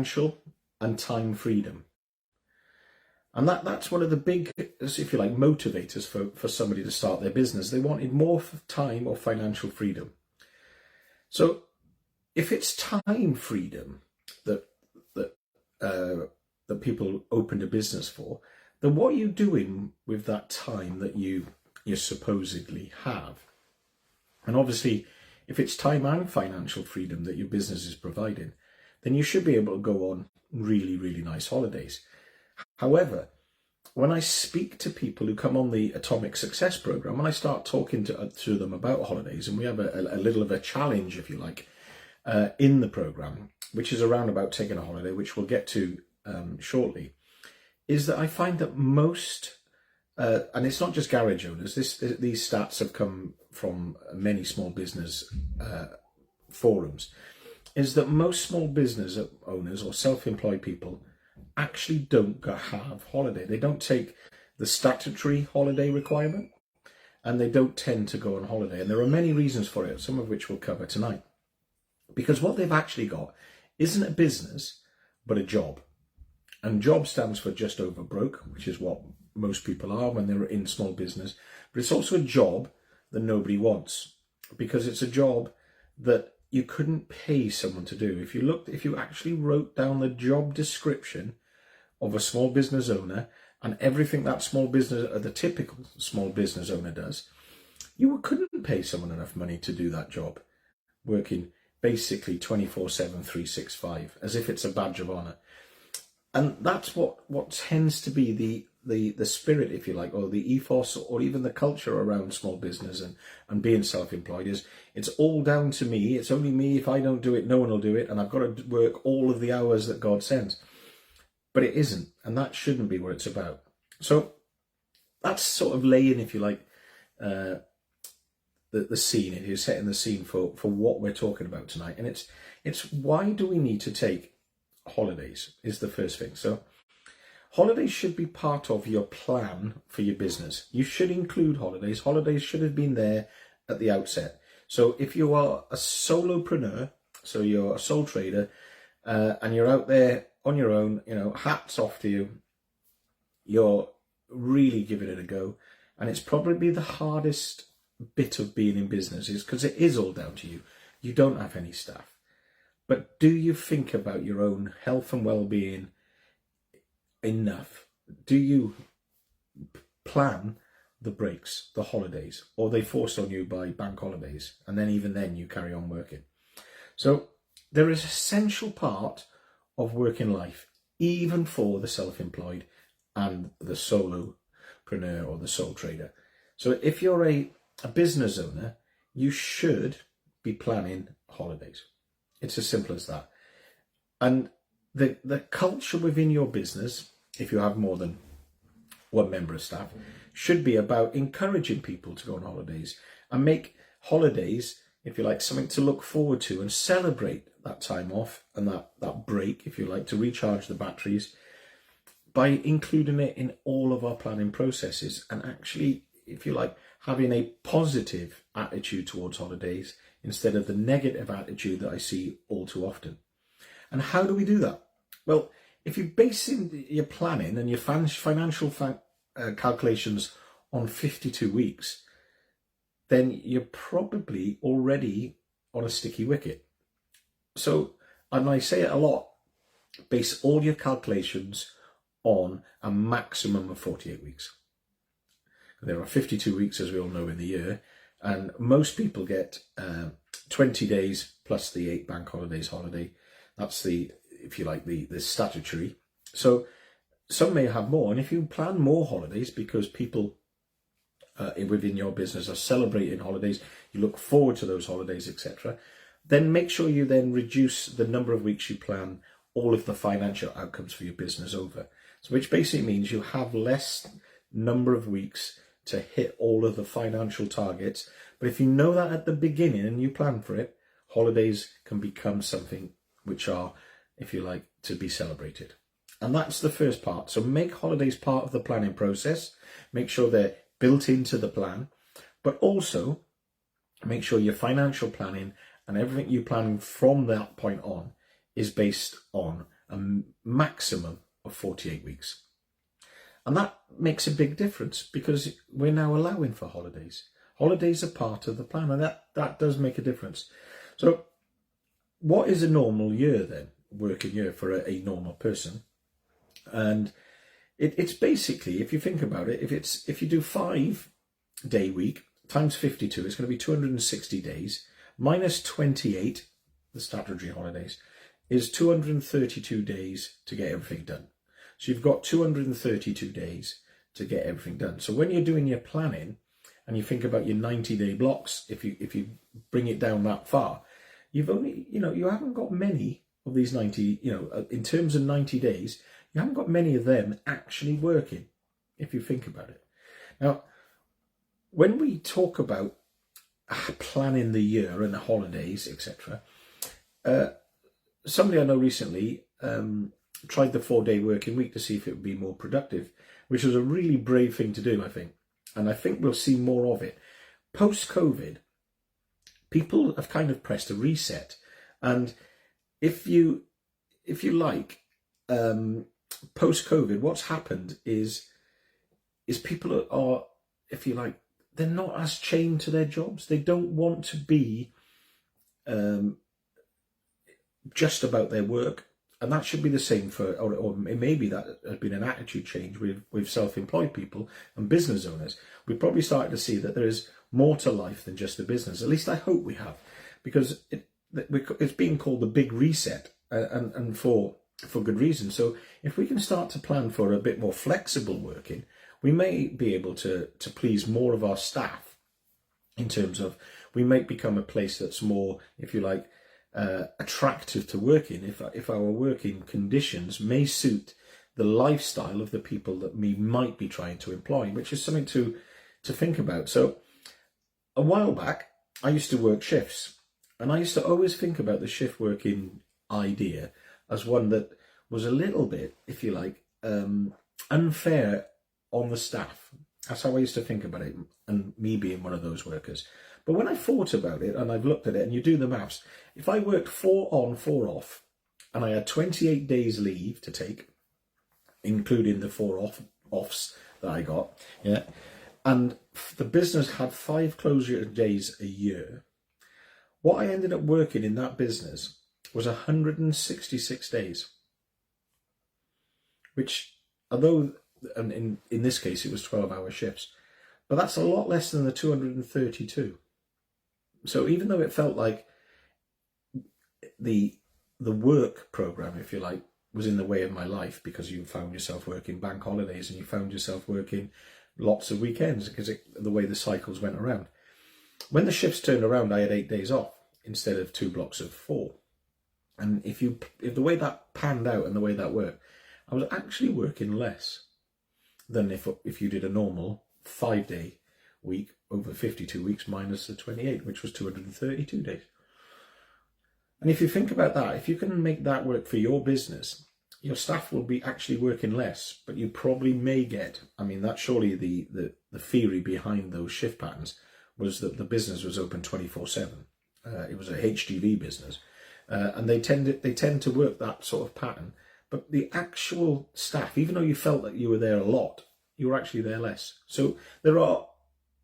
financial and time freedom. And that's one of the big, if you like, motivators for somebody to start their business. They wanted more time or financial freedom. So if it's time freedom that people opened a business for, then what are you doing with that time that you supposedly have? And obviously, if it's time and financial freedom that your business is providing, then you should be able to go on really, really nice holidays. However, when I speak to people who come on the Atomic Success Program, and I start talking to them about holidays, and we have a little of a challenge, if you like, in the program, which is around about taking a holiday, which we'll get to shortly, is that I find that most, and it's not just garage owners, these stats have come from many small business forums, is that most small business owners or self-employed people actually don't have holiday. They don't take the statutory holiday requirement, and they don't tend to go on holiday. And there are many reasons for it, some of which we'll cover tonight. Because what they've actually got isn't a business, but a job. And job stands for just over broke, which is what most people are when they're in small business. But it's also a job that nobody wants, because it's a job that you couldn't pay someone to do. If you actually wrote down the job description of a small business owner and everything that the typical small business owner does, you couldn't pay someone enough money to do that job, working basically 24/7, 365, as if it's a badge of honor. And that's what tends to be the spirit, if you like, or the ethos, or even the culture around small business and being self-employed is, it's all down to me. It's only me. If I don't do it, no one will do it. And I've got to work all of the hours that God sends. But it isn't. And that shouldn't be what it's about. So that's sort of laying, if you like, the scene, if you're setting the scene for what we're talking about tonight. And it's why do we need to take holidays is the first thing. So holidays should be part of your plan for your business. You should include holidays. Holidays should have been there at the outset. So if you are a solopreneur, so you're a sole trader, and you're out there on your own, hats off to you. You're really giving it a go. And it's probably the hardest bit of being in business, is because it is all down to you. You don't have any staff. But do you think about your own health and well-being enough? Do you plan the breaks, the holidays, or are they forced on you by bank holidays? And then even then you carry on working. So there is an essential part of working life, even for the self-employed and the solopreneur or the sole trader. So if you're a business owner, you should be planning holidays. It's as simple as that. And the culture within your business, if you have more than one member of staff, should be about encouraging people to go on holidays and make holidays, if you like, something to look forward to and celebrate that time off and that break, if you like, to recharge the batteries, by including it in all of our planning processes and actually, if you like, having a positive attitude towards holidays instead of the negative attitude that I see all too often. And how do we do that? Well, if you base your planning and your financial calculations on 52 weeks, then you're probably already on a sticky wicket. So, and I say it a lot, base all your calculations on a maximum of 48 weeks. There are 52 weeks, as we all know, in the year, and most people get 20 days plus the 8 bank holidays holiday. That's the, if you like, the statutory. So some may have more, and if you plan more holidays because people within your business are celebrating holidays, you look forward to those holidays, etc., then make sure you then reduce the number of weeks you plan all of the financial outcomes for your business over. So which basically means you have less number of weeks to hit all of the financial targets. But if you know that at the beginning and you plan for it, holidays can become something which are, if you like, to be celebrated. And that's the first part. So make holidays part of the planning process. Make sure they're built into the plan, but also make sure your financial planning and everything you plan from that point on is based on a maximum of 48 weeks. And that makes a big difference because we're now allowing for holidays. Holidays are part of the plan, and that does make a difference. So what is a normal year then, working year for a normal person? And it's basically, if you think about it, if you do 5-day week times 52, it's going to be 260 days, minus 28, the statutory holidays, is 232 days to get everything done. So you've got 232 days to get everything done. So when you're doing your planning and you think about your 90-day blocks, if you bring it down that far, you've only, you haven't got many of these 90, in terms of 90 days, you haven't got many of them actually working, if you think about it. Now, when we talk about planning the year and the holidays, etc., somebody I know recently tried the 4-day working week to see if it would be more productive, which was a really brave thing to do, I think. And I think we'll see more of it. Post-COVID, people have kind of pressed a reset. And if you like, post-COVID, what's happened is people are, if you like, they're not as chained to their jobs. They don't want to be just about their work. And that should be the same for, or maybe that has been an attitude change with self-employed people and business owners. We've probably started to see that there is more to life than just the business. At least I hope we have, because it's being called the big reset, and for good reason. So if we can start to plan for a bit more flexible working, we may be able to please more of our staff, in terms of we might become a place that's more, if you like, attractive to work in, if our working conditions may suit the lifestyle of the people that we might be trying to employ, which is something to think about. So a while back, I used to work shifts, and I used to always think about the shift working idea as one that was a little bit, if you like, unfair on the staff. That's how I used to think about it, and me being one of those workers. But when I thought about it, and I've looked at it, and you do the maths, if I worked 4 on, 4 off, and I had 28 days leave to take, including the 4 offs that I got, yeah, and the business had 5 closure days a year, what I ended up working in that business was 166 days, which, although, and in this case it was 12-hour shifts, but that's a lot less than the 232. So even though it felt like the work program, if you like, was in the way of my life, because you found yourself working bank holidays and you found yourself working lots of weekends, because the way the cycles went around. When the shifts turned around, I had 8 days off instead of 2 blocks of 4. And if the way that panned out and the way that worked, I was actually working less than if you did a normal 5-day week over 52 weeks minus the 28, which was 232 days. And if you think about that, if you can make that work for your business, your staff will be actually working less, but you probably may get, I mean, that's surely the theory behind those shift patterns, was that the business was open 24/7. It was a HGV business, and they tend to work that sort of pattern. But the actual staff, even though you felt that you were there a lot, you were actually there less. So there are,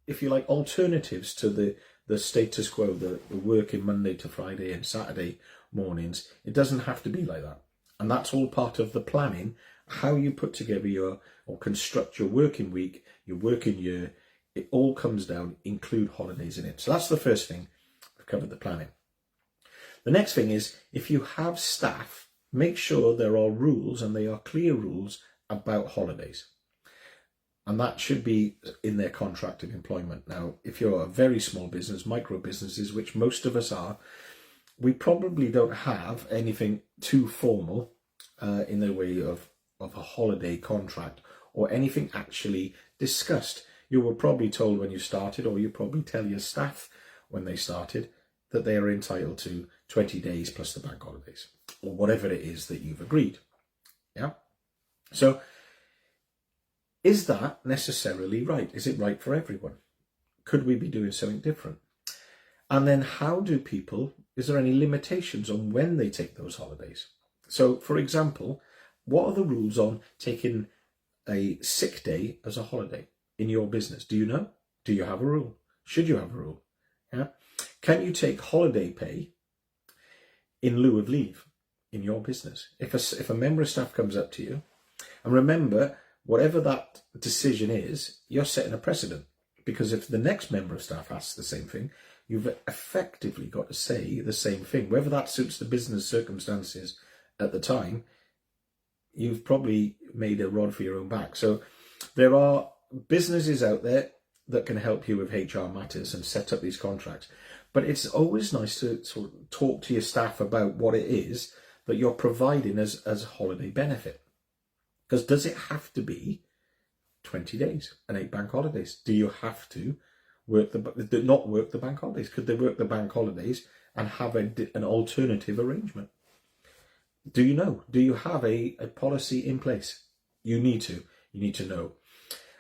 if you like, alternatives to the status quo, the working Monday to Friday and Saturday mornings. It doesn't have to be like that. And that's all part of the planning, how you put together or construct your working week, your working year. It all comes down, include holidays in it. So that's the first thing. We've covered the planning. The next thing is, if you have staff, make sure there are rules, and they are clear rules about holidays. And that should be in their contract of employment. Now, if you're a very small business, micro businesses, which most of us are, we probably don't have anything too formal in the way of a holiday contract or anything actually discussed. You were probably told when you started, or you probably tell your staff when they started, that they are entitled to 20 days plus the bank holidays, or whatever it is that you've agreed. Yeah. So is that necessarily right? Is it right for everyone? Could we be doing something different? And then how do people, is there any limitations on when they take those holidays? So, for example, What are the rules on taking a sick day as a holiday in your business? Do you know? Do you have a rule? Should you have a rule? Yeah. Can you take holiday pay in lieu of leave in your business? If a member of staff comes up to you, and remember, whatever that decision is, you're setting a precedent. Because if the next member of staff asks the same thing, you've effectively got to say the same thing. Whether that suits the business circumstances at the time, you've probably made a rod for your own back. So there are businesses out there that can help you with HR matters and set up these contracts. But it's always nice to sort of talk to your staff about what it is that you're providing as a holiday benefit. Because does it have to be 20 days and 8 bank holidays? Do you have to not work the bank holidays? Could they work the bank holidays and have an alternative arrangement? Do you know? Do you have a policy in place? You need to know.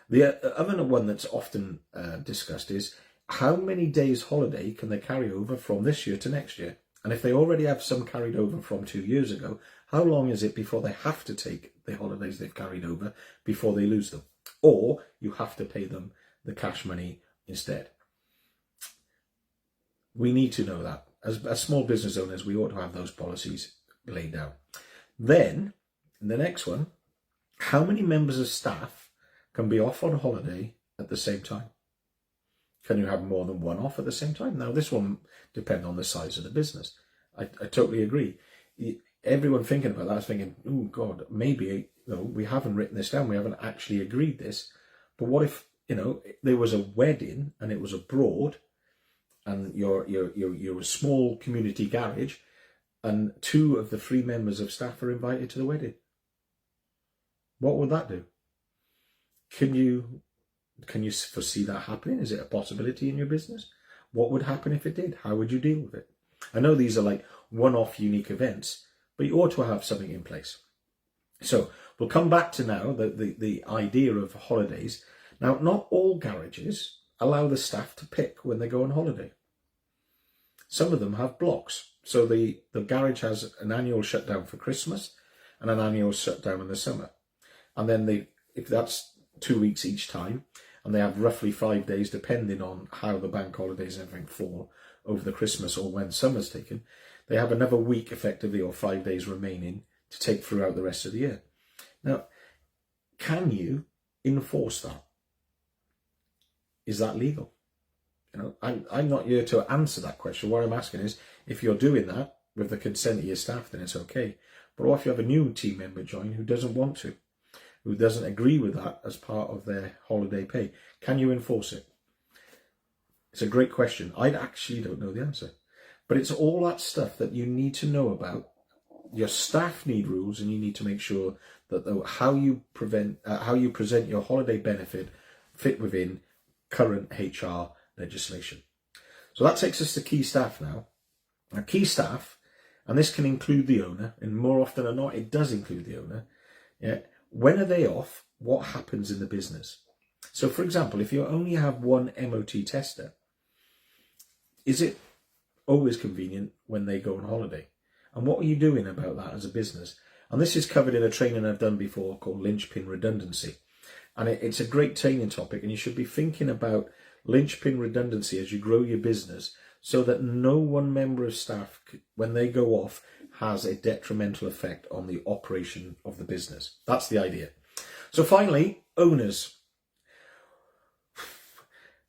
The other one that's often discussed is how many days holiday can they carry over from this year to next year? And if they already have some carried over from 2 years ago, how long is it before they have to take the holidays they've carried over before they lose them? Or you have to pay them the cash money instead. We need to know that. As small business owners, we ought to have those policies laid down. Then, the next one, how many members of staff can be off on holiday at the same time? Can you have more than one off at the same time? Now, this one depends on the size of the business. I totally agree. Everyone thinking about that is thinking, oh God, maybe we haven't written this down. We haven't actually agreed this. But what if there was a wedding and it was abroad, and you're a small community garage, and 2 of the 3 members of staff are invited to the wedding? What would that do? Can you foresee that happening? Is it a possibility in your business? What would happen if it did? How would you deal with it? I know these are like one-off unique events, but you ought to have something in place. So we'll come back to now the idea of holidays. Now, not all garages allow the staff to pick when they go on holiday. Some of them have blocks. So the garage has an annual shutdown for Christmas and an annual shutdown in the summer. And then if that's 2 weeks each time, and they have roughly 5 days, depending on how the bank holidays and everything fall over the Christmas or when summer's taken, they have another week effectively, or 5 days remaining to take throughout the rest of the year. Now, can you enforce that? Is that legal? I'm not here to answer that question. What I'm asking is, if you're doing that with the consent of your staff, then it's okay. But what if you have a new team member join who doesn't want to, who doesn't agree with that as part of their holiday pay? Can you enforce it? It's a great question. I actually don't know the answer. But it's all that stuff that you need to know about. Your staff need rules, and you need to make sure that how you present your holiday benefit fit within current HR legislation. So that takes us to key staff now. Now, key staff, and this can include the owner, and more often than not, it does include the owner. Yeah. When are they off? What happens in the business? So, for example, if you only have one MOT tester, is it always convenient when they go on holiday? And what are you doing about that as a business? And this is covered in a training I've done before called linchpin redundancy. And it's a great training topic, and you should be thinking about linchpin redundancy as you grow your business, so that no one member of staff, when they go off, has a detrimental effect on the operation of the business. That's the idea. So finally, owners.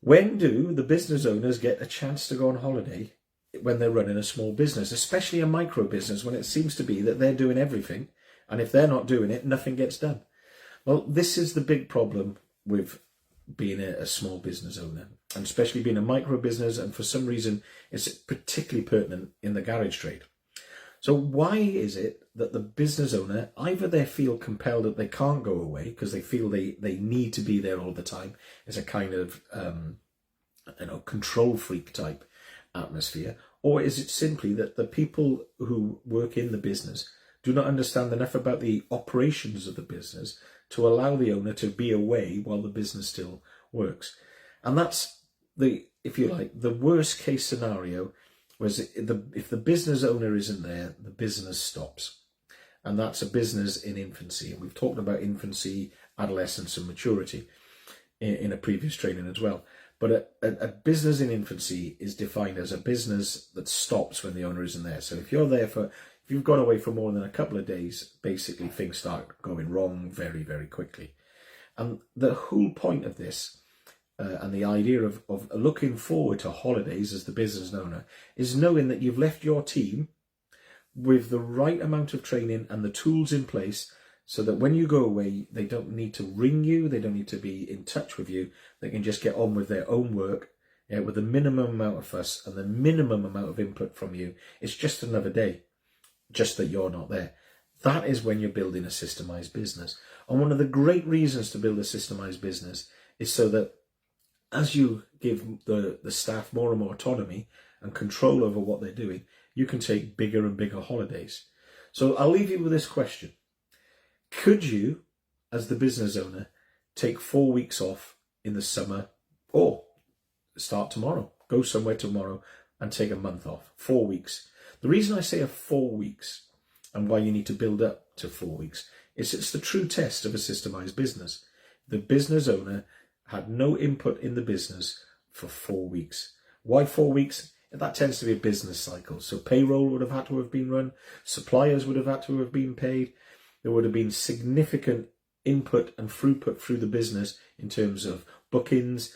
When do the business owners get a chance to go on holiday when they're running a small business, especially a micro business, when it seems to be that they're doing everything, and if they're not doing it, nothing gets done? Well, this is the big problem with being a small business owner, and especially being a micro business, and for some reason it's particularly pertinent in the garage trade. So why is it that the business owner, either they feel compelled that they can't go away because they feel they need to be there all the time, it's a kind of control freak type atmosphere, or is it simply that the people who work in the business do not understand enough about the operations of the business to allow the owner to be away while the business still works? And that's if you like, the worst case scenario was if the business owner isn't there, the business stops. and that's a business in infancy. And we've talked about infancy, adolescence and maturity in a previous training as well. But a business in infancy is defined as a business that stops when the owner isn't there. So if you've gone away for more than a couple of days, basically things start going wrong very, very quickly. And the whole point of this and the idea of looking forward to holidays as the business owner is knowing that you've left your team with the right amount of training and the tools in place so that when you go away, they don't need to ring you, they don't need to be in touch with you, they can just get on with their own work with the minimum amount of fuss and the minimum amount of input from you. It's just another day, just that you're not there. That is when you're building a systemized business. And one of the great reasons to build a systemized business is so that as you give the staff more and more autonomy and control over what they're doing, you can take bigger and bigger holidays. So I'll leave you with this question. Could you, as the business owner, take 4 weeks off in the summer, or start tomorrow, go somewhere tomorrow and take a month off, 4 weeks? The reason I say 4 weeks and why you need to build up to 4 weeks is it's the true test of a systemized business. The business owner had no input in the business for 4 weeks. Why 4 weeks? That tends to be a business cycle. So payroll would have had to have been run, suppliers would have had to have been paid, there would have been significant input and throughput through the business in terms of bookings,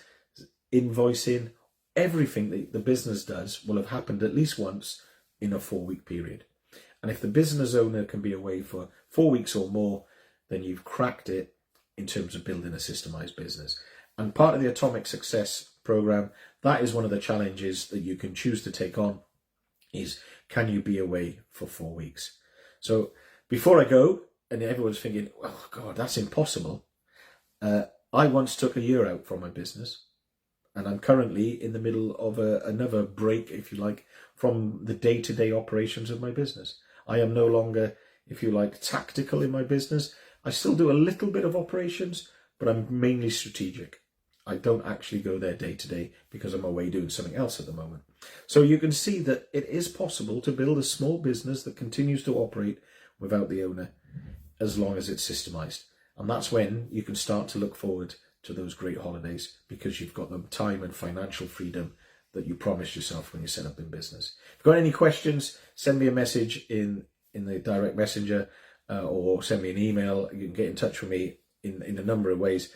invoicing. Everything that the business does will have happened at least once in a 4 week period. And if the business owner can be away for 4 weeks or more, then you've cracked it in terms of building a systemized business. And part of the Atomic Success program, that is one of the challenges that you can choose to take on, is can you be away for 4 weeks? So before I go, and everyone's thinking, oh God, that's impossible. I once took a year out from my business, and I'm currently in the middle of another break, if you like, from the day-to-day operations of my business. I am no longer, if you like, tactical in my business. I still do a little bit of operations, but I'm mainly strategic. I don't actually go there day to day because I'm away doing something else at the moment. So you can see that it is possible to build a small business that continues to operate without the owner, as long as it's systemized. And that's when you can start to look forward to those great holidays, because you've got the time and financial freedom that you promised yourself when you set up in business. If you've got any questions, send me a message in the direct messenger or send me an email. You can get in touch with me in a number of ways.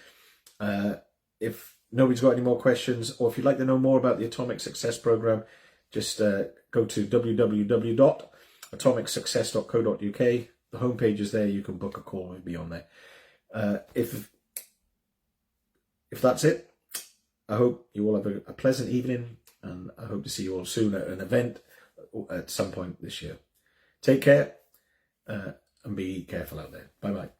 If nobody's got any more questions, or if you'd like to know more about the Atomic Success Program, just go to www.atomicsuccess.co.uk. The homepage is there. You can book a call with me on there. If that's it, I hope you all have a pleasant evening, and I hope to see you all soon at an event at some point this year. Take care and be careful out there. Bye-bye.